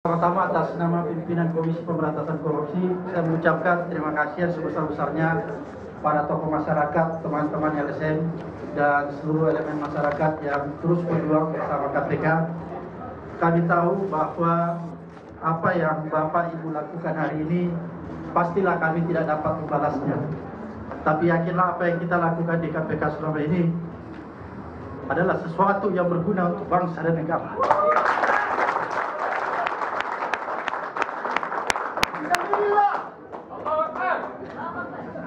Pertama, atas nama pimpinan Komisi Pemberantasan Korupsi, saya mengucapkan terima kasih yang sebesar-besarnya pada tokoh masyarakat, teman-teman LSM, dan seluruh elemen masyarakat yang terus berjuang bersama KPK. Kami tahu bahwa apa yang Bapak Ibu lakukan hari ini, pastilah kami tidak dapat membalasnya. Tapi yakinlah apa yang kita lakukan di KPK selama ini adalah sesuatu yang berguna untuk bangsa dan negara.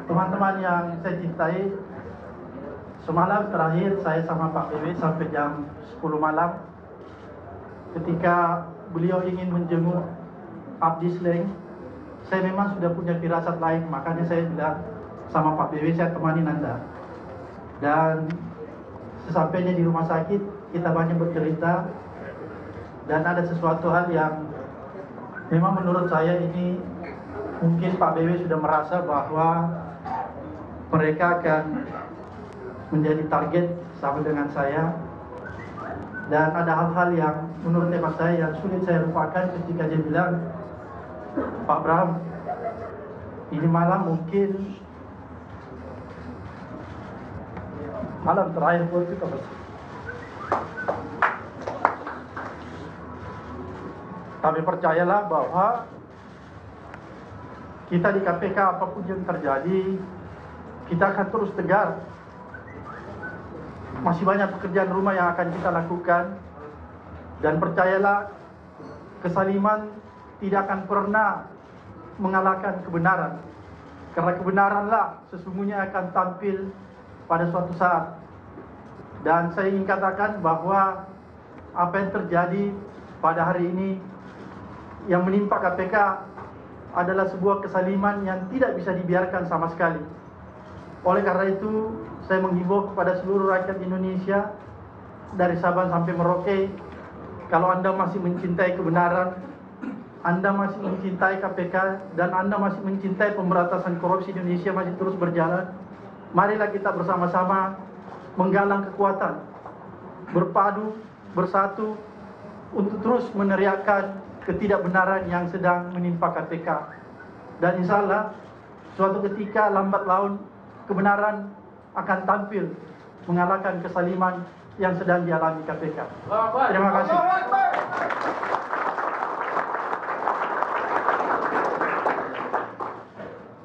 Teman-teman yang saya cintai, semalam terakhir saya sama Pak BW sampai jam 10 malam. Ketika beliau ingin menjenguk Abdi Sleng, saya memang sudah punya firasat lain, makanya saya bilang sama Pak BW, saya temani Anda. Dan sesampainya di rumah sakit, kita banyak bercerita, dan ada sesuatu hal yang memang menurut saya ini mungkin Pak BW sudah merasa bahwa mereka akan menjadi target sama dengan saya. Dan ada hal-hal yang menurut hemat saya yang sulit saya lupakan ketika dia bilang, Pak Bram, ini malam mungkin malam terakhir buat kita bersih. Tapi percayalah bahwa kita di KPK apapun yang terjadi, kita akan terus tegar. Masih banyak pekerjaan rumah yang akan kita lakukan. Dan percayalah, kesaliman tidak akan pernah mengalahkan kebenaran. Karena kebenaranlah sesungguhnya akan tampil pada suatu saat. Dan saya ingin katakan bahwa apa yang terjadi pada hari ini yang menimpa KPK adalah sebuah kesaliman yang tidak bisa dibiarkan sama sekali. Oleh karena itu, saya menghimbau kepada seluruh rakyat Indonesia dari Sabang sampai Merauke, kalau Anda masih mencintai kebenaran, Anda masih mencintai KPK, dan Anda masih mencintai pemberantasan korupsi Indonesia masih terus berjalan, marilah kita bersama-sama menggalang kekuatan, berpadu, bersatu, untuk terus meneriakkan ketidakbenaran yang sedang menimpa KPK. Dan insya Allah, suatu ketika lambat laun, kebenaran akan tampil mengalahkan kesaliman yang sedang dialami KPK. Terima kasih.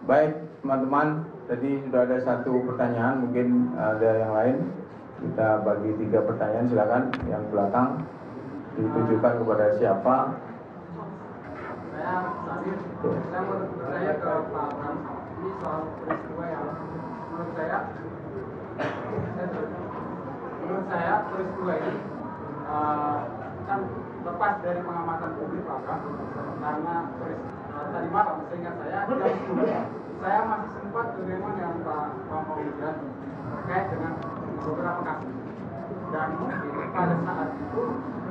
Baik, teman-teman, tadi sudah ada satu pertanyaan, mungkin ada yang lain. Kita bagi 3 pertanyaan, silakan. Yang belakang ditujukan kepada siapa? Saya mau bertanya ke Pak Bram, ini soal peristiwa yang menurut saya peristiwa ini kan lepas dari pengamatan publik, Pak Bram, karena tadi malam seingat saya jam 10 saya masih sempat menerima yang Pak Maulida terkait dengan beberapa kasus, dan mungkin pada saat itu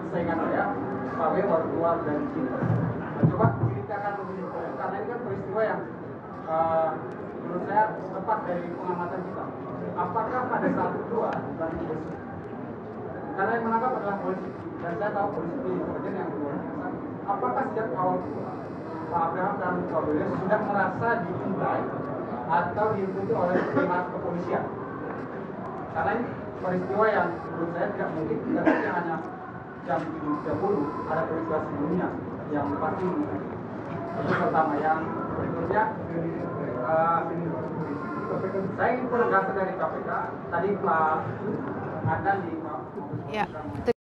seingat saya Pak W baru keluar dari Cinta. Coba ceritakan lebih, karena ini kan peristiwa yang menurut saya lepas dari pengamatan kita. Apakah pada saat kedua dan polisi, karena yang menangkap adalah polisi, dan saya tahu polisi di intelijen yang luar biasa. Apakah sejak awal Pak Abraham dan Pak William sudah merasa diintai atau diikuti oleh pihak kepolisian? Karena ini peristiwa yang menurut saya tidak mungkin terjadi hanya jam 7.30, ada peristiwa sebelumnya yang pasti. Itu pertama. Yang berikutnya, saya ingin penegasan dari KPK. Tadi Pak Adnan di